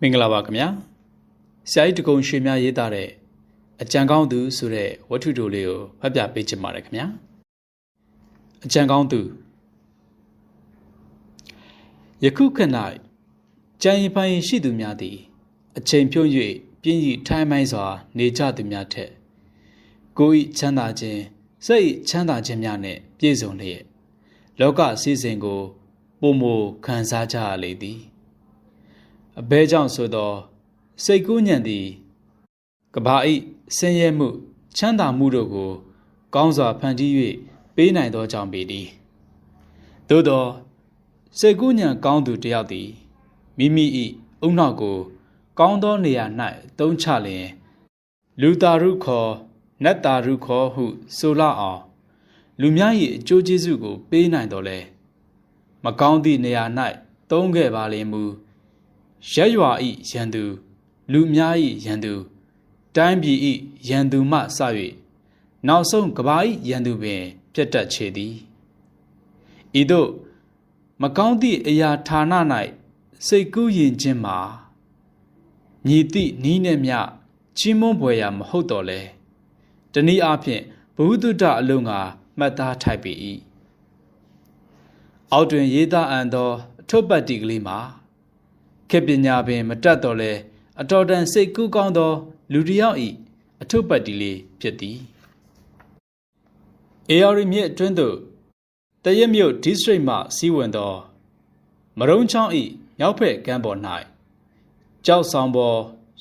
မင်္ဂလာပါခင်ဗျာဆရာကြီးတကုံရွှေများရေးသားတဲ့အကြံကောင်းသူဆိုတဲ့ဝတ္ထုတိုလေးကိုဖတ်ပြပေးချင်ပါတယ်ခင်ဗျာအကြံကောင်းသူယခုခဏကြံရင်ပိုင်ရှိသူများသည်အချိန်ဖြုံး၍ပြင်းဤထိုင်းမိုင်းစွာနေကြသူများထက်ကိုယ်ဤချမ်းသာခြင်းစိတ်ချမ်းသာခြင်းများနှင့်ပြည့်စုံလျက်လောကစည်းစိမ်ကိုပုံမခံစားကြရလေသည်အဘဲကြောင့်ဆိုသောစိတ်ကူးညံသည်ကဘာဤဆင်းရဲမှုချမ်းသာမှုတို့ကိုကောင်းစွာဖန်တီး၍ပေးနိုင်သောကြောင့်ပေသည်သို့သောစိတ်ကူးညံကောင်းသူတစ်ယောက်သည်မိမိ၏အုံနောက်ကိုကောင်းသောနေရာ၌သုံးချလျင်လူတာရုခေါ်နတ်တာရုခေါ်ဟုဆိုလောက်အောင်လူများ၏အကျိုးကျေးဇူးကိုပေးနိုင်တော်လဲမကောင်းသည့်နေရာ၌သုံးခဲ့ပါလိမ့်မူရက်ရွာဤရန်သူလူများဤရန်သူတိုင်းပြည်ဤရန်သူမှစ၍နောက်ဆုံးကဘာဤရန်သူပင်ပြတ်တက်ချေသည်ဤသို့မကောင်းသည့်အရာဌာန၌စိတ်ကူးယဉ်ခြင်းမှာညီသည့်နီးနှင့်မြချီးမွမ်းဖွယ်ရာမဟုတ်တော့လဲတနည်းအားဖြင့်ဘုဟုတုတအလုံးကမှတ်သားထိုက်ပေ၏အောက်တွင်ရေးသားအပ်သောအထုပ်ပတ်တိကလေးမှာခေပညာပင်မတတ်တော့လဲအတော်တန်စိတ်ကူးကောင်းသောလူတစ်ယောက်၏အထုပ်ပတ်တိလေးဖြစ်သည်အေယာရီမြစ်အတွင်းသို့တရက်မြို့ district မှစီးဝင်သောမရုံချောင်း၏မြောက်ဖက်ကမ်းပေါ်၌ကြောက်ဆောင်ပေါ်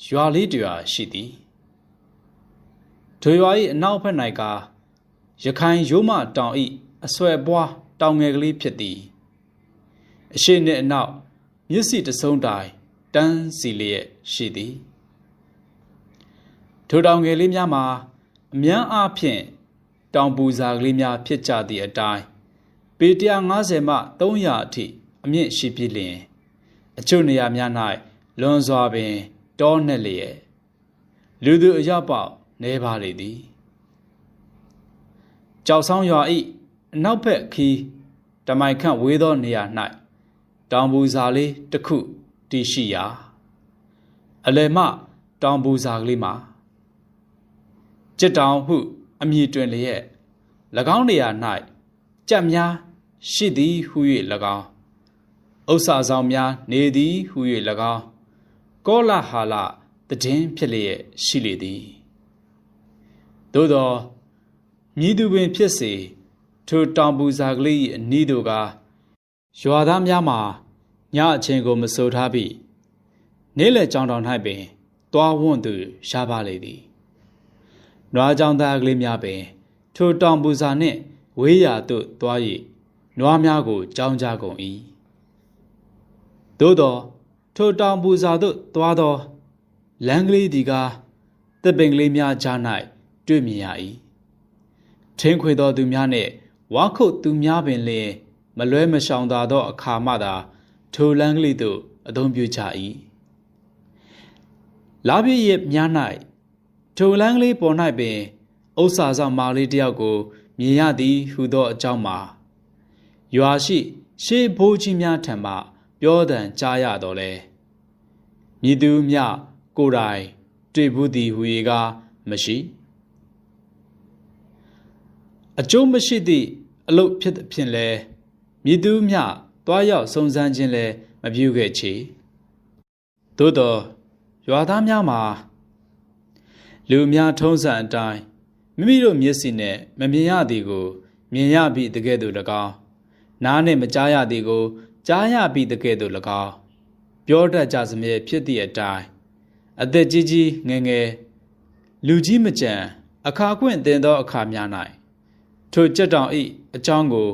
ရွာလေးတစ်ရွာရှိသည်ထိုရွာ၏အနောက်ဘက်၌ကရခိုင်ရိုးမတောင်၏အဆွဲပွားတောင်ငယ်ကလေးဖြစ်သည်အရှိနှင့်အနောက်မြစ်စီတစုံတိုင်တန်းစီလျက်ရှိသည်ထိုတောင်ငယ်လေးများမှာအများအားဖြင့်တောင်ပူဇာကလေးများဖြစ်ကြသည့်အတိုင်းပေ150မှ300အထိအမြင့်ရှိပြီလျင်အချို့နေရာများ၌လွန်စွာပင်တောနှက်လျက်လူသူအရောက်ပေါက်နေပါလေသည်ကြောက်ဆောင်ရွာ၏အနောက်ဘက်ခီးတမိုင်ခန့်ဝေးသောနေရာ၌တောင်ပူဇာလေးတစ်ခုတည်ရှိရာအလယ်မှတောင်ပူဇာကလေးမှာကြက်တောင်ဟုအမည်တွင်လျက်၎င်းနေရာ၌ကြက်များရှိသည်ဟု၍၎င်းဥစ္စာဆောင်များနေသည်ဟု၍၎င်းကောလဟာလတည်င်းဖြစ်လျက်ရှိလေသည်သို့သောမြည်သူပင်ဖြစ်စေထိုတောင်ပူဇာကလေး၏အနီးတို့ကရွာသားများမှာညအချိန်ကိုမဆိုထားပြီးနေ့လယ်ကြောင်တောင်၌ပင်တွားဝွန့်သူရှားပါလေသည်နွားကြောင်သားကလေးများပင်ထိုတောင်ပူဇာနှင့်ဝေးရာသို့တွား၍နွားများကိုကြောင်းကြကုန်၏သို့သောထိုတောင်ပူဇာသို့တွားသောလမ်းကလေးဒီကားသစ်ပင်ကလေးများကြား၌တွေ့မြင်ရ၏ထင်းခွေသောသူများနှင့်ဝါခုတ်သူများပင်လျင်မလွဲမရှောင်သာသောအခါမှသာထိုလမ်းကလေးသို့အသုံးပြုကြ၏လာပြည့်ရများ၌ထိုလမ်းကလေးပေါ်၌ပင်ဥစ္စာဆောင်မာလေးတစ်ယောက်ကိုမြင်ရသည်ဟုသောအကြောင်းမှာရွာရှိရှေးဘိုးကြီးများထံမှပြောသံကြားရတော်လဲမြည်သူမြကိုယ်တိုင်တွေ့ဘူးသည်ဟူ၍ကမရှိအကျိုးမရှိသည့်အလုပ်ဖြစ်ဖြင့်လဲမြည်သူမြတွားရောက်စုံစမ်းခြင်းလဲမပြုခဲ့ချေသို့သောရွာသားများမှာလူများထုံးစံအတိုင်းမိမိတို့မျက်စိနဲ့မမြင်ရသည်ကိုမြင်ရပြီးတကယ်သို့၎င်းနားနဲ့မကြားရသည်ကိုကြားရပြီးတကယ်သို့၎င်းပြောတတ်ကြစမြဲဖြစ်သည့်အတိုင်းအသက်ကြီးကြီးငယ်ငယ်လူကြီးမကြံအခါကွင့်တင်သောအခါများ၌ထိုကြက်တောင်၏အကြောင်းကို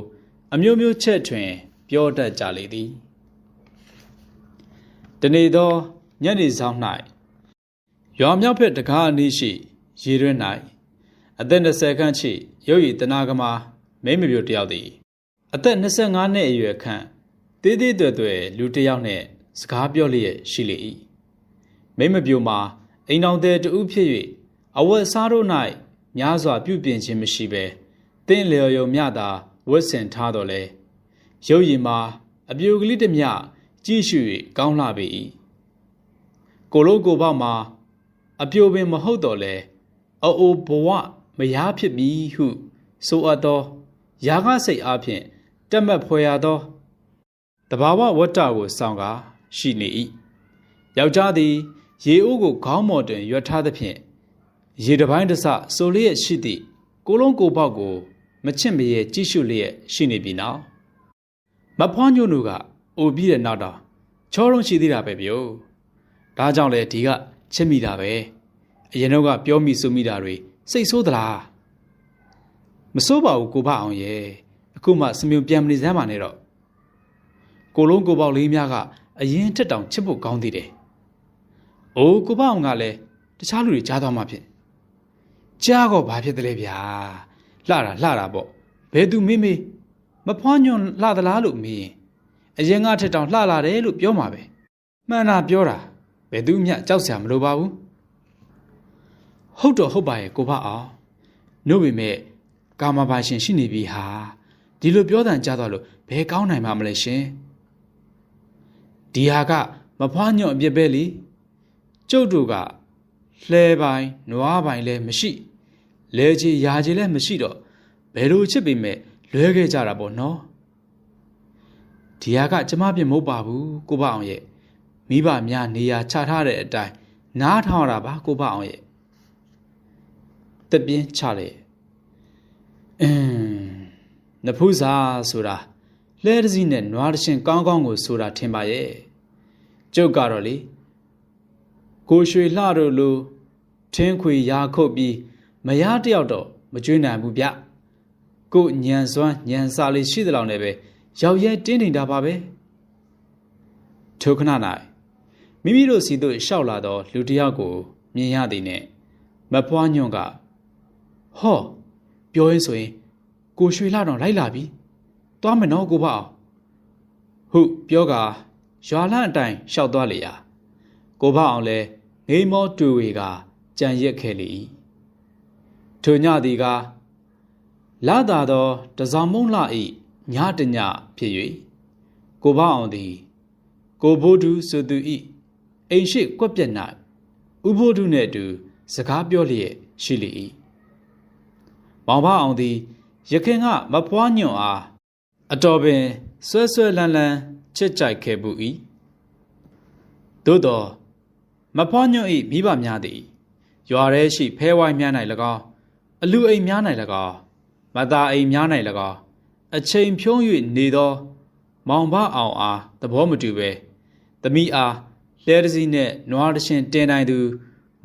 အမျိုးမျိုးချက်ထွင်ပြောတတ်ကြလေသည်တနေ့သောညနေဆောင်၌ရွာမြောက်ဘက်တကားအနီးရှိရေတွင်း၌အသက်20ခန့်ရှိရုပ်ရည်တနာကမာမိမပြိုတယောက်သည်အသက်25နှစ်အရွယ်ခန့်သေးသေးတွေ့တွေ့လူတစ်ယောက်နှင့်စကားပြောလျက်ရှိလေ၏မိမပြိုမှာအိမ်တော်သည်တဦးဖြစ်၍အဝတ်အစားတို့၌များစွာပြုပြင်ခြင်းမရှိဘဲတင့်လျော်ယုံမျှသာဝတ်ဆင်ထားတော်လဲရုပ်ရည်မှာအပြိုကလေးတစ်မျှကြည့်ရှု၍ကောင်းလှပေ၏ ကိုလိုကိုပေါက်မှာအပြိုပင်မဟုတ်တော့လေအိုဘဝမယားဖြစ်ပြီဟုဆိုအပ်သောယာကစိတ်အားဖြင့်တက်မှတ်ဖွယ်ရသောတဘာဝဝတ္တကိုဆောင်ကားရှိနေ၏ယောက်ျားသည်ရေအိုးကိုခေါင်းမော်တွင်ရွက်ထားသဖြင့်ရေတပိုင်းတစဆိုလျက်ရှိသည့်ကိုလုံးကိုပေါက်ကိုမချင့်မရဲကြည့်ရှုလျက်ရှိနေပြီနောက်မဖွားညို့ကအိုပြီးတဲ့နောက်တော့ချောလုံးရှိသေးတာပဲဗျို့ဒါကြောင့်လေဒီကချစ်မိတာပဲအရင်တော့ကပြောမိဆိုမိတာတွေစိတ်ဆိုးသလားမစိုးပါဘူးကိုဘအောင်ရဲ့အခုမှစမြုံပြန်မနေစမ်းပါနဲ့တော့ကိုလုံးကိုပေါက်လေးများကအရင်ထက်တောင်ချစ်ဖို့ကောင်းသေးတယ်အိုးကိုဘအောင်ကလည်းတခြားလူတွေကြားသွားမှဖြစ်ကြားတော့ဘာဖြစ်တယ်လဲဗျာလှတာပေါ့ဘယ်သူမေးမဖွားညွန့်လှသလားလို့မေးရင်အရင်ကထက်တောင်လှလာတယ်လို့ပြောမှာပဲမှန်တာပြောတာဘယ်သူမျှကြောက်စရာမလိုပါဘူးဟုတ်တော့ဟုတ်ပါရဲ့ကိုဘအောင်နှုတ်ပေမဲ့ကာမဘာရှင်ရှိနေပြီဟာဒီလိုပြောတန်ကြတော့လို့ဘယ်ကောင်းနိုင်မှာမလဲရှင်ဒီဟာကမဖွားညွန့်အပြစ်ပဲလေကျုပ်တို့ကလှဲပိုင်းနွားပိုင်းလည်းမရှိလဲချီရာချီလည်းမရှိတော့ဘယ်လိုချစ်ပေမဲ့လွဲခဲ့ကြတာပေါ့နော်ဒီဟာကကျမပြစ်မဟုတ်ပါဘူးကိုဘအောင်ရဲ့မိဘများနေရာချထားတဲ့အတိုင်းနားထောင်ရတာပါကိုဘအောင်ရဲ့တပြင်းချလေနဖူးစာဆိုတာလဲတစည်းနဲ့နွားတရှင်ကောင်းကောင်းကိုဆိုတာထင်ပါရဲ့ကျုပ်ကတော့လေကိုရွှေလှတို့လိုထင်းခွေရာခုတ်ပြီးမရတယောက်တော့မကျွေးနိုင်ဘူးဗျကိုညံစွမ်းညံစာလေးရှိသလောက်နဲ့ပဲရောက်ရဲတင်းနေတာပါပဲထိုခဏ၌မိမိတို့စီတို့ရှောက်လာသောလူတစ်ယောက်ကိုမြင်ရသည်နဲ့မဖွားညွန့်ကဟောပြောရင်းဆိုရင်ကိုရွှေလှတော့လိုက်လာပြီသွားမယ်နော်ကိုဘအောင်ဟုပြောကရွာလန့်အတိုင်းရှောက်သွားလေရာကိုဘအောင်လည်းငိမ်းမောတူဝေကကြံရက်ခဲ့လေ၏ထိုညသည်ကလာသာသောတစောင်းမုံလှ၏ညတညဖြစ်၍ကိုဘအောင်သည်ကိုဘိုးသူဆိုသူ၏အိမ်ရှိကွက်ပြက်၌ဥဘိုးသူနှင့်အတူစကားပြောလျက်ရှိလေ၏မောင်ဘအောင်သည်ရခင်ကမဖွားညွန့်အားအတော်ပင်ဆွဲလန်းချစ်ကြိုက်ခဲ့ပူ၏သို့သောမဖွားညွန့်၏မိဘများသည်ရွာထဲရှိဖဲဝိုင်းများ၌၎င်းအလူအိမ်များ၌၎င်းမသားအိမ်များ၌၎င်းအချိန်ဖြုံး၍နေသောမောင်ဘအောင်အားသဘောမတူပဲသမီးအားလဲတစည်းနှင့်နွားတရှင်တင်တိုင်းသူ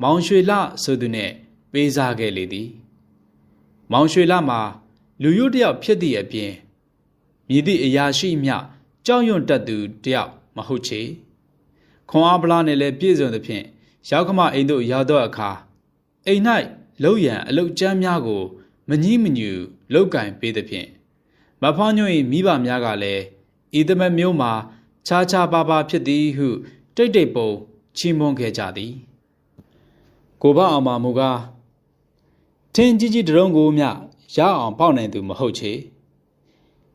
မောင်ရွှေလှဆိုသူနှင့်ပေးစားခဲ့လေသည်မောင်ရွှေလှမှာလူရိုးတယောက်ဖြစ်သည့်အပြင်မြည်သည့်အရာရှိမျှကြောက်ရွံ့တတ်သူတယောက်မဟုတ်ချေခွန်အားပလားနဲ့လည်းပြည့်စုံသဖြင့်ရောက်ခမအိမ်သို့ရောက်သောအခါအိမ်၌လှုပ်ရန်အလုတ်ကျမ်းများကိုမငြီးမညူလောက်ကင်ပေးသဖြင့်မဖွားညွန့်၏မိဘများကလည်းဤသမက်မျိုးမှာခြားခြားပါပါဖြစ်သည်ဟုတိတ်ပုံချီးမွမ်းခဲ့ကြသည်ကိုဘအောင်မူကားထင်းကြီးတရုံးကိုမျှရအောင်ပေါက်နိုင်သူမဟုတ်ချေ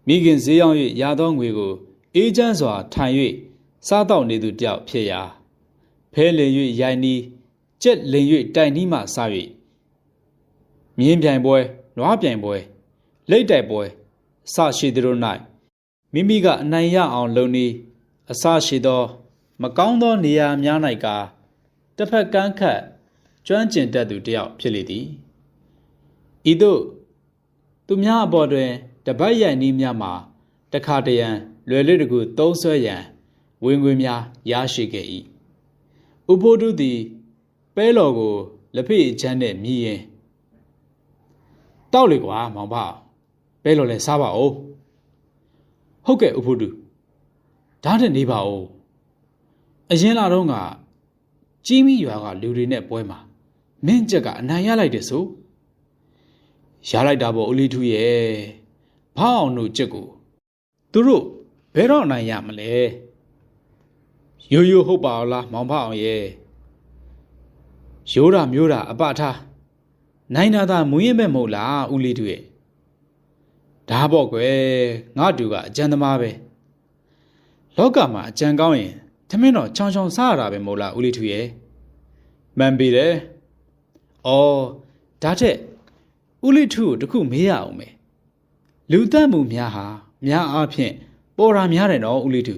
မိခင်ဈေးရောက်၍ရသောငွေကိုအေးချမ်းစွာထိုင်၍စားတော့နေသူတယောက်ဖြစ်ရာဖဲလင်၍ရိုင်နီးကြက်လင်၍တိုင်နီးမှစား၍မြင်းပြိုင်ပွဲနွားပြိုင်ပွဲလိတ်တိုက်ပွဲအစရှိသူတို့၌မိမိကအနိုင်ရအောင်လုပ်နည်းအစရှိသောမကောင်းသောနေရာများ၌ကတစ်ဖက်ကန်းခတ်ကျွမ်းကျင်တတ်သူတယောက်ဖြစ်လေသည်ဤသို့သူများအပေါ်တွင်တပတ်ရိုင်နည်းများမှာတခါတရံလွယ်လွယ်တကူသုံးဆွဲရန်ဝင်ငွေများရရှိခဲ့၏ဥဖိုးတုသည်ပဲလော်ကိုလက်ဖေးချမ်းနဲ့မြည်ရင်တောက်လေကွာမောင်ဖပဲလော်လဲစားပါဦးဟုတ်ကဲ့ဥဖိုးတုဓာတ်နဲ့နေပါဦးအရင်လာတော့ကကြီးမိရွာကလူတွေနဲ့ပွဲမှာမင်းချက်ကအနိုင်ရလိုက်တယ်ဆိုရလိုက်တာပေါ့ဦးလေးထူးရဲ့ဘာအောင်တို့ချက်ကိုသူတို့ဘယ်တော့နိုင်ရမလဲရိုးရိုးဟုတ်ပါလားမောင်ဖအောင်ရဲ့ရိုးတာမျိုးတာအပထားနိုင်တာသာမူရင်ပဲမဟုတ်လားဦးလေးထူးရဲ့ဒါပေါ့ကွယ်ငါတူကအကျဉ်းသမားပဲလောကမှာအကျဉ်းကောင်းရင် ထမင်းတော့ချောင်းချောင်းစားရတာပဲမို့လားဦးလေးထူရဲ့မှန်ပေတယ်အော်ဒါထက်ဦးလေးထူကိုတခုမေးရအောင်မယ်လူသက်မှုများဟာများအားဖြင့်ပေါ်တာများတယ်နော်ဦးလေးထူ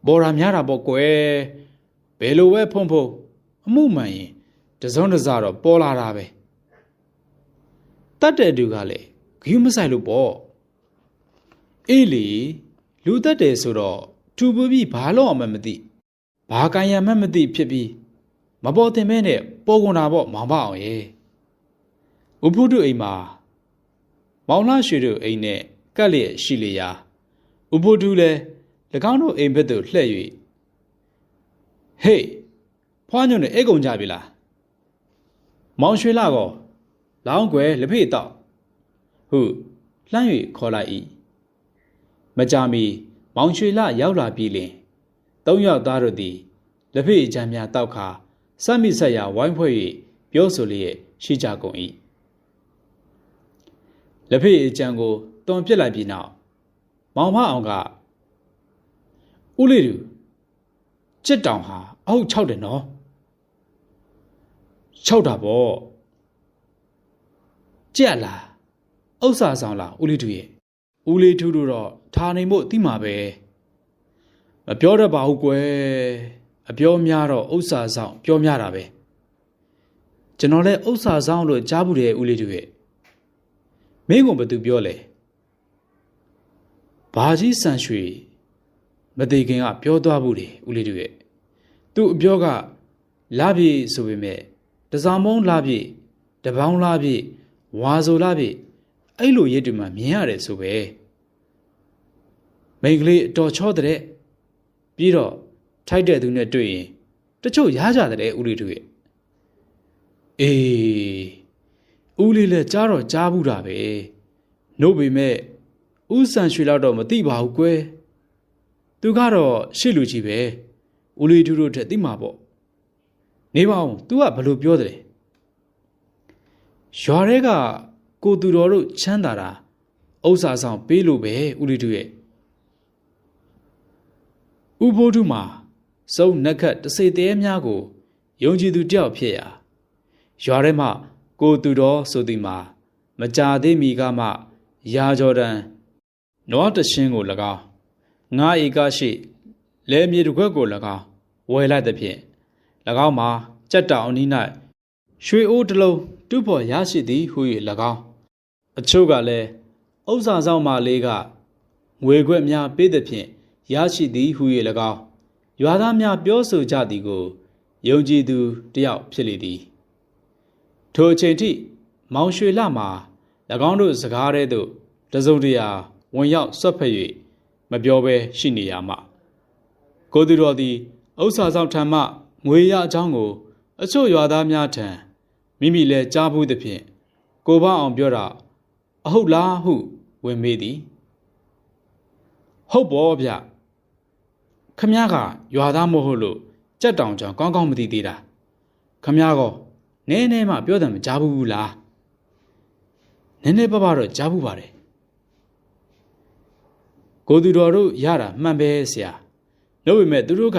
ပေါ်တာများတာပေါ့ကွယ်ဘယ်လိုပဲဖုံဖုံအမှုမှန်ရင်တစုံတစတော့ပေါ်လာတာပဲတတ်တဲ့သူကလည်းဂယုမဆိုင်လို့ပေါ့အေးလေလူသက်တယ်ဆိုတော့ထူပူပြီးဘာလို့အောင်မသိဘာကံရမှမသိဖြစ်ပြီးမပေါ်တင်မဲနဲ့ပေါ်ကုန်တာပေါ့မောင်မအောင်ရဲ့ဥပုဒ္ဓအိမ်မှာမောင်လှရွှေတို့အိမ်နဲ့ကပ်လျက်ရှိလျာဥပုဒ္ဓလည်း၎င်းတို့အိမ်ဘက်သို့လှည့်၍ဟေးဖွားညွန့်နဲ့အိတ်ကုန်ကြပြီလားမောင်ရွှေလှကောလောင်းကွယ်လက်ဖေးတော့ဟုလှမ်း၍ခေါ်လိုက်၏မကြာမီမောင်ရွှေလှရောက်လာပြီးလင်သုံးယောက်သားတို့သည်လက်ဖေးအချမ်းများတောက်ခါစက်မိဆက်ရာဝိုင်းဖွဲ့၍ပြောဆိုလျက်ရှိကြကုန်၏လက်ဖေးအချမ်းကိုတွန်ပြစ်လိုက်ပြီးနောက်မောင်မအောင်ကဦးလေးတို့ကြက်တောင်ဟာအဟုတ်6တယ်နော်6တာပေါ့ကြက်လားဥစ္စာဆောင်လားဦးလေးတို့ရဲ့ဦးလေးထူးတို့တော့ထားနေဖို့သိမှာပဲမပြောတတ်ပါဘူးကွယ်အပြောများတော့ဥစ္စာဆောင်ပြောများတာပဲကျွန်တော်လည်းဥစ္စာဆောင်လို့ကြားဘူးတယ်ဦးလေးတို့ရဲ့မင်းကဘာသူပြောလဲဘာကြီးဆန်ရွှေမသိခင်ကပြောသွားဘူးတယ်ဦးလေးတို့ရဲ့သူ့အပြောကလာပြီဆိုပေမဲ့တစောင်းမုံလာပြီတပေါင်းလာပြီဝါဆိုလာပြီအဲ့လိုရစ်တူမှမြင်ရတယ်ဆိုပဲမိန်းကလေးအတော်ချောတဲ့ပြီးတော့ထိုက်တဲ့သူနဲ့တွေ့ရင်တချို့ရားကြတဲ့ဦးလေးတို့ရဲ့အေးဦးလေးလည်းကြားတော့ကြားဘူးတာပဲနှုတ်ပေမဲ့ဦးဆန်ရွှေလောက်တော့မသိပါဘူးကွယ်သူကတော့ရှစ်လူကြီးပဲဦးလေးတို့ထက်သိမှာပေါ့နေပါအောင် तू ကဘယ်လိုပြောတယ်ရွာထဲကကိုသူတော်တို့ချမ်းသာတာဥစ္စာဆောင်ပေးလို့ပဲဦးလေးတို့ရဲ့ဥပိုးထုမှာစုံနက်ခတ်တစေတဲများကိုယုံကြည်သူတယောက်ဖြစ်ရာရွာထဲမှာကိုသူတော်ဆိုသည်မှာမကြာသေးမီကမှရာကျော်တန်နွားတရှင်းကို၎င်း9ဧကရှိလဲမြေတစ်ခွက်ကို၎င်းဝယ်လိုက်သဖြင့်၎င်းမှာကြက်တောင်အနီး၌ရွှေအိုးတစ်လုံးတူးဖော်ရရှိသည်ဟု၍၎င်းအချို့ကလည်းဥစ္စာဆောင်မလေးကငွေခွက်များပေးသဖြင့်ရရှိသည်ဟု၍၎င်းရွာသားများပြောဆိုကြသည်ကိုယုံကြည်သူတယောက်ဖြစ်လေသည်ထိုအချိန်ထိမောင်ရွှေလှမှာ၎င်းတို့စကားထဲသို့တစုံတရာဝင်ရောက်ဆွတ်ဖက်၍မပြောဘဲရှိနေရမှကိုသူတော်သည်ဥစ္စာဆောင်ထံမှငွေရအကြောင်းကိုအချို့ရွာသားများထံမိမိလည်းကြားဘူးသဖြင့်ကိုဘအောင်ပြောတာအဟုတ်လားဟုဝင်မေးသည်ဟုတ်ပါဗျခမည်းကရွာသားမဟုတ်လို့ကြက်တောင်ကြောင်ကောင်းကောင်းမသိသေးတာခမည်းကောနည်းနည်းမှပြောတယ်မကြားဘူးလားနည်းနည်းပါးပါးတော့ကြားဘူးပါတယ်ကိုသူတော်တို့ရတာမှန်ပဲဆရာလို့ပေမဲ့သူတို့က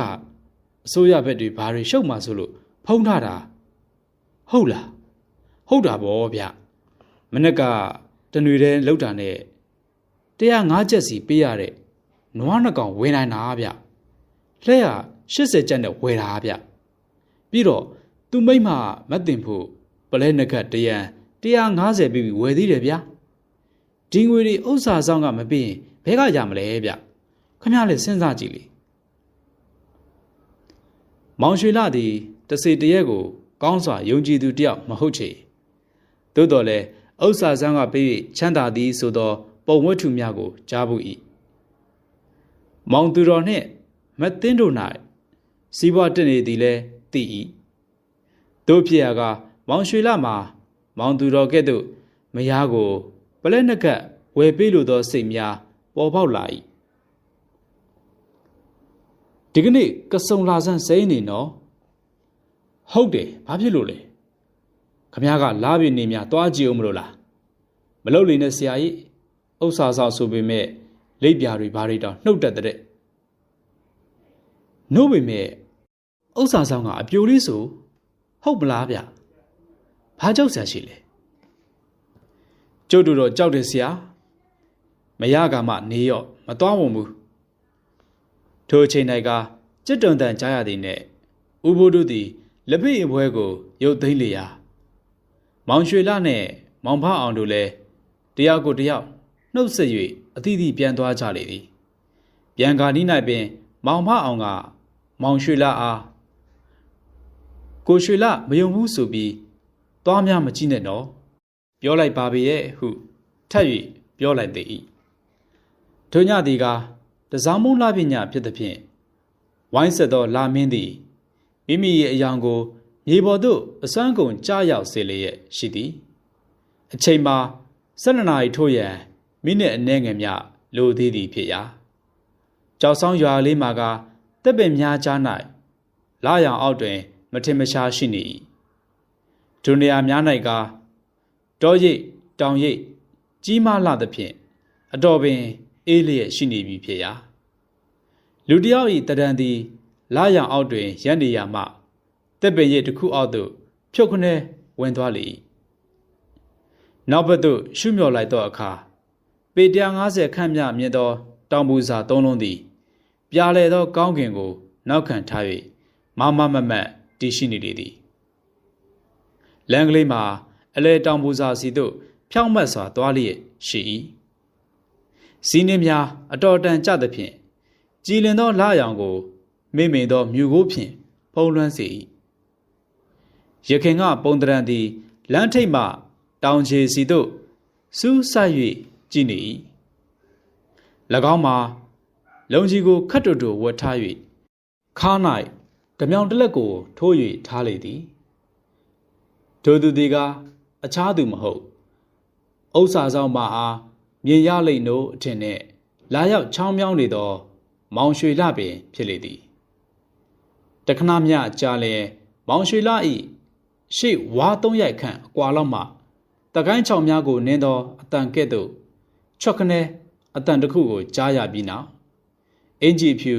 အစိုးရဘက်တွေဘာတွေရှုပ်မှဆိုလို့ဖုံးထားတာဟုတ်လားဟုတ်တာပေါ့ဗျမနေ့ကတနွေတဲလောက်တာနဲ့105ကျပ်စီပေးရတဲ့နွားနှစ်ကောင်ဝယ်နိုင်တာဗျလှဲရ80ကျပ်နဲ့ဝယ်တာဗျပြီးတော့သူမိမမတင်ဖို့ပလဲနကတ်တရန်150ပြီးဝယ်သေးတယ်ဗျဒီငွေတွေဥစ္စာဆောင်ကမပေးရင်ဘဲကရမလဲဗျခမရလည်းစဉ်းစားကြည့်လေမောင်ရွှေလှသည်တစေတရက်ကိုကောင်းစွာယုံကြည်သူတယောက်မဟုတ်ချေသို့တော်လည်းဥစ္စာဆောင်ကပေးချမ်းသာသည်ဆိုသောပုံဝတ္ထုများကိုကြားဘူး၏မောင်သူတော်နှင့်မသိန်းတို့၌စီးပွားတက်နေသည်လည်းသိ၏တို့ဖြစ်ရာကမောင်ရွှေလှမှာမောင်သူတော်ကဲ့သို့မယားကိုပလဲနကတ်ဝယ်ပေးလိုသောစိတ်များပေါ်ပေါက်လာ၏ဒီကနေ့ကစုံလာဆန်းစိမ့်နေနော်ဟုတ်တယ်ဘာဖြစ်လို့လဲခမည်းကလာပြီနေများသွားကြည့်အောင်မလို့လားမလုပ်လေနဲ့ဆရာကြီးဥစ္စာဆောင်ဆိုပေမဲ့လိပ်ပြာတွေဘာတွေတောင်နှုတ်တက်တဲ့ နို့ပေမဲ့ဥစ္စာဆောင်ကအပြိုလေးဆိုဟုတ်မလားဗျဘာကြောက်စရာရှိလဲကျုပ်တို့တော့ကြောက်တယ်ဆရာမရကမှနေရော့မသွားဝုံဘူးထိုအချိန်၌ကကြက်တွန်တန်ကြားရသည်နှင့်ဥဘိုးတို့သည်လက်ဖိအပွဲကိုရုပ်သိမ်းလျာမောင်ရွှေလနှင့်မောင်ဖအောင်တို့လည်းတယောက်ကိုတယောက်နှုတ်ဆက်၍အသီးသီးပြန်သွားကြလေသည်ပြန်ကာနီး၌ပင်မောင်ဖအောင်ကမောင်ရွှေလအားကိုရွှေလမယုံဘူးဆိုပြီးသွားများမကြည့်နဲ့နော်ပြောလိုက်ပါပေရဲ့ဟုထပ်၍ပြောလိုက်သည်ထိုညသည်ကတစားမုံလာပညာဖြစ်သည်ဖြင့်ဝိုင်းဆက်သောလာမင်းသည်မိမိရဲ့အယောင်ကိုမြေပေါ်သို့အစွမ်းကုန်ကြားရောက်စေလျက်ရှိသည်အချိန်မှာ12နာရီထို့ရန်မိနစ်အနည်းငယ်မျှလိုသေးသည်ဖြစ်ရာကြောက်ဆောင်ရွာလေးမှာကတပ်ပင်များကြား၌လာရောင်အောက်တွင်မထင်မရှားရှိနေ၏ဒုနေရာများ၌ကတောရိပ်တောင်ရိပ်ကြီးမားလာသဖြင့်အတော်ပင်အေးလျက်ရှိနေပြီဖြစ်ရာလူတယောက်၏တရံသည်လာရောင်အောက်တွင်ရပ်နေရမှတပ်ပင်ရိပ်တစ်ခုအောက်သို့ဖြုတ်ခနဲဝင်သွားလေ၏နောက်ဘက်သို့ရှုမြော်လိုက်သောအခါပေ150ခန့်မြမြင့်သောတောင်ပူစာ၃လုံးသည်ပြာလေသောကောင်းကင်ကိုနောက်ခံထား၍မမမမတ်တည်ရှိနေလေသည်လမ်းကလေးမှာအလဲတောင်ပူစာစီသို့ဖြောင့်မတ်စွာသွားလျက်ရှိ၏စီးနှင်းများအတော်တန်ကြသဖြင့်ကြည်လင်သောလရောင်ကိုမိမိန်သောမြူကိုဖြင့်ဖုံးလွှမ်းစေ၏ရခင်ကပုံတရံသည်လမ်းထိပ်မှတောင်ခြေစီသို့စူးဆိုက်၍ကြည်နေ၏၎င်းမှာလုံကြီးကိုခတ်တူတူဝတ်ထား၍ခါ၌ဓမြောင်တလက်ကိုထိုး၍ထားလေသည်ထိုသူသည်ကအခြားသူမဟုတ်ဥစ္စာဆောင်မအားမြင်ရလိမ့်နို့အထင်နှင့်လာရောက်ချောင်းမြောင်းနေသောမောင်ရွှေလပင်ဖြစ်လေသည်တခဏမျှကြာလျင်မောင်ရွှေလ၏ရှေ့ဝါ3ရိုက်ခန့်အကွာလောက်မှတကိုင်းချောင်များကိုနင်းသောအတန်ကဲ့သို့ချွတ်ခနဲအတန်တစ်ခုကိုကြားရပြီးနောက်အင်ကြီးဖြူ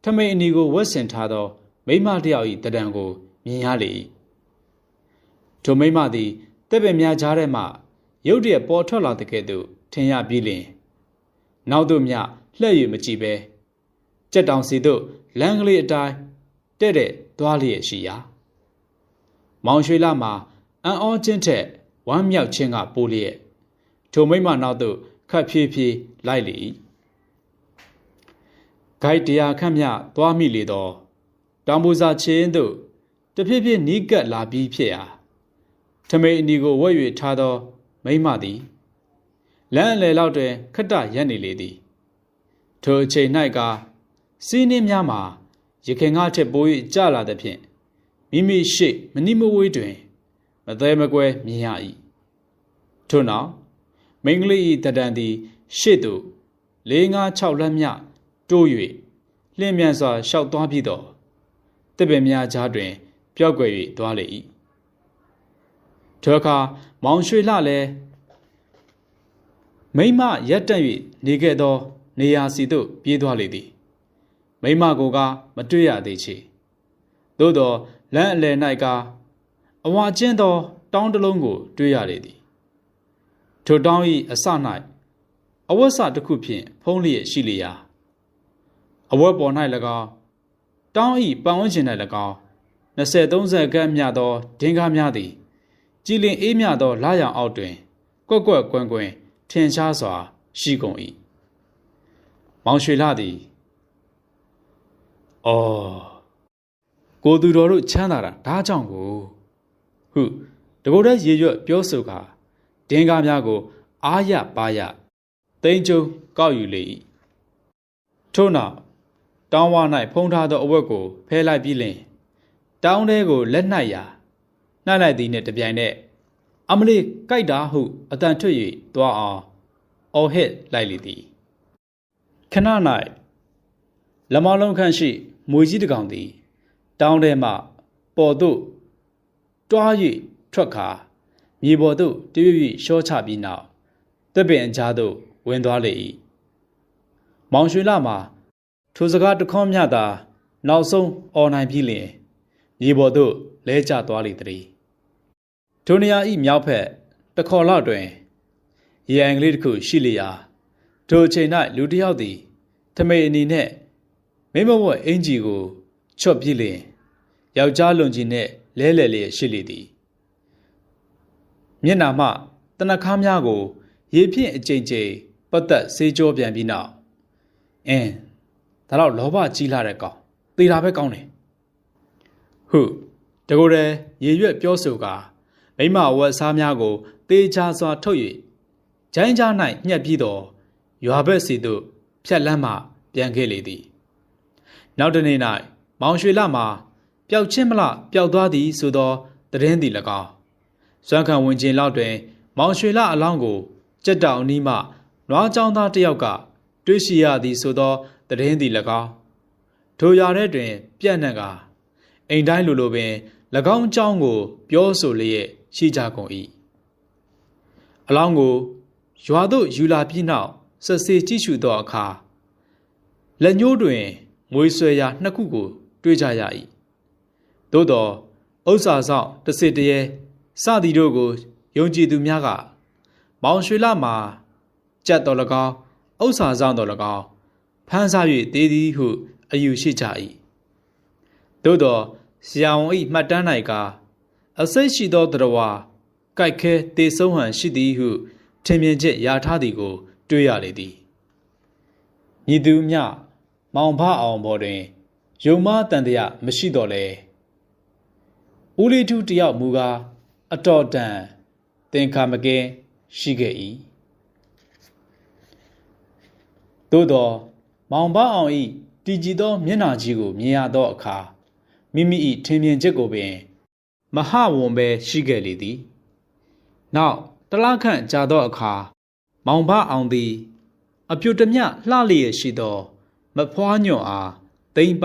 ထမိန်အနီကိုဝတ်ဆင်ထားသောမိမတယောက်၏တံကိုမြင်ရလေ၏ထိုမိမသည်တပ်ပင်များကြားထဲမှရုတ်တရက်ပေါ်ထွက်လာတဲ့ကဲ့သို့ထင်ရပြီးလျှင်နောက်သို့မျှလှည့်၍မကြည့်ပဲကြက်တောင်စီသို့လမ်းကလေးအတိုင်းတဲ့တဲ့သွားလျက်ရှိရာမောင်ရွှေလမှာအံ့ဩခြင်းထက်ဝမ်းမြောက်ခြင်းကပိုလျက်ထိုမိမနောက်သို့ခတ်ဖြည်းဖြည်းလိုက်လေ၏ဂိုက်100ခန့်မျှသွားမိလေသောတောင်ပူစာချင်းသို့တဖြည်းဖြည်းနီးကပ်လာပြီးဖြစ်ရာထမိန်အနီကိုဝတ်၍ထားသောမိမသည်လမ်းအလယ်လောက်တွင်ခတ္တရပ်နေလေသည်ထိုအချိန်၌ကစီးနှင်းများမှာရခင်ကထက်ပို၍ကြလာသဖြင့်မိမိရှိမနိမဝေးတွင်မသေးမကွဲမြင်ရ၏ထို့နောက်မိန်းကလေး၏တံသည်ရှေ့သို့4-5-6လမ်းမြတိုး၍လျင်မြန်စွာရှောက်သွားပြီးတော့တစ်ပင်များကြားတွင်ပျောက်ကွယ်၍သွားလေ၏ထိုအခါမောင်ရွှေလလည်းမိမရက်တက်၍နေခဲ့သောနေရာစီသို့ပြေးသွားလေသည်မိမကိုကမတွေ့ရသေးချေသို့သောလမ်းအလယ်၌ကအဝါကျင်းသောတောင်းတစ်လုံးကိုတွေ့ရလေသည်ထိုတောင်း၏အစ၌အဝတ်စတစ်ခုဖြင့်ဖုံးလျက်ရှိလျာအဝတ်ပေါ်၌၎င်းတောင်း၏ပတ်ဝန်းကျင်၌၎င်း20-30ခန့်မြသောဒင်္ဂါများသည်ကြည်လင်အေးမြသောလာရောင်အောက်တွင်ကွက်ကွက်ကွင်ကွင်ထင်ရှားစွာရှိကုန်၏မောင်ရွှေလသည်ကိုသူတော်တို့ချမ်းသာတာဒါကြောင့်ကိုဟုတကိုယ်တည်းရေရွတ်ပြောဆိုကာဒင်္ဂါများကိုအားရပါရသိန်းကျုံကောက်ယူလေ၏ထို့နောက်တောင်းဝ၌ဖုံးထားသောအဝတ်ကိုဖဲလိုက်ပြီးလျှင်တောင်းထဲကိုလက်နှိုက်ရာနှိုက်လိုက်သည်နှင့်တပြိုင်နက်အမလေးကြိုက်တာဟုအတန်ထွက်၍သွားအောင်အော်ဟစ်လိုက်လေသည်ခဏ၌လမောင်းလုံးခန့်ရှိမွေကြီးတစ်ကောင်သည်တောင်းထဲမှပေါ်သို့တွား၍ထွက်ခါမြေပေါ်သို့တရွေ့ရွေ့ရှောချပြီးနောက်တပ်ပင်အကြားသို့ဝင်သွားလေ၏မောင်ရွှေလမှာထိုစကားတခွန်းမြသာ နောက်ဆုံးအော်နိုင်ပြီးလျင်မြေပေါ်သို့လဲကျသွားလေသည်ထိုနေရာ၏မြောက်ဘက်တစ်ခေါ်လောက်တွင်ရေအိုင်ကလေးတစ်ခုရှိလျာထိုအချိန်၌လူတစ်ယောက်သည်ထမိန်အနေနဲ့မိမဝတ်အင်ကြီးကိုချွတ်ပြီးလျင်ယောက်ျားလွန်ကြီးနှင့်လဲလှယ်လျက်ရှိလေသည်မျက်နှာမှတနခါးများကိုရေဖြင့်အကြိမ်ကြိမ်ပတ်သက်ဆေးကြောပြန်ပြီးနောက်ဒါတော့လောဘကြီးလာတဲ့ကောင်သေတာပဲကောင်းတယ်ဟုတကိုယ်တည်းရေရွက်ပြောဆိုကာမိမဝတ်စားများကိုသေချာစွာထုတ်၍ဂျိုင်းကြား၌ညှက်ပြီးတော့ရွာဘက်စီသို့ဖြတ်လမ်းမှပြန်ခဲ့လေသည်နောက်တနေ့၌မောင်ရွှေလမှာပျောက်ချင်းမလားပျောက်သွားသည်ဆိုသောသတင်းသည်၎င်းစွမ်းခံဝင်ခြင်းလောက်တွင်မောင်ရွှေလအလောင်းကိုကြက်တောင်အနီးမှနွားချောင်းသားတစ်ယောက်ကတွေ့ရှိရသည်ဆိုသောသတင်းသည်၎င်းထိုရွာထဲတွင်ပြန့်နှံ့ကာအိမ်တိုင်းလိုပင်၎င်းเจ้าကိုပြောဆိုလျက်ရှိကြကုန်၏အလောင်းကိုရွာသို့ယူလာပြီးနောက်ဆက်စေကြည့်ရှုသောအခါလက်ညှိုးတွင်ငွေဆွဲရာနှစ်ခုကိုတွေ့ကြရ၏သို့သောဥစ္စာဆောင်တစ်စစ်တရေစသည်တို့ကိုယုံကြည်သူများကမောင်ရွှေလမှာကြက်တော်၎င်းဥစ္စာဆောင်တော်၎င်းဖမ်းစား၍သေးသည်ဟုအယူရှိကြ၏သို့သောဆရာဝန်၏မှတ်တမ်း၌ကအစိတ်ရှိသောတရဝါကြိုက်ခဲတေဆုံးဟန်ရှိသည်ဟုထင်မြင်ချက်ရထားသည်ကိုတွေ့ရလေသည်ညီသူမြမောင်ဖအောင်ပေါ်တွင်ယုံမတန်တရားမရှိတော့လေဦးလေးထူးတယောက်မူကားအတော်တန်သင်္ခါမကင်းရှိခဲ့၏သို့သောမောင်ဖအောင်၏တည်ကြည်သောမျက်နှာကြီးကိုမြင်ရသောအခါမိမိ၏ထင်မြင်ချက်ကိုပင်မဟဝန်ပဲရှိခဲ့လေသည်နောက်တလခန့်ကြာသောအခါမောင်ဖအောင်သည်အပြုတ်တမျှလှလျက်ရှိသောမဖွားညွန့်အားသိမ့်ပ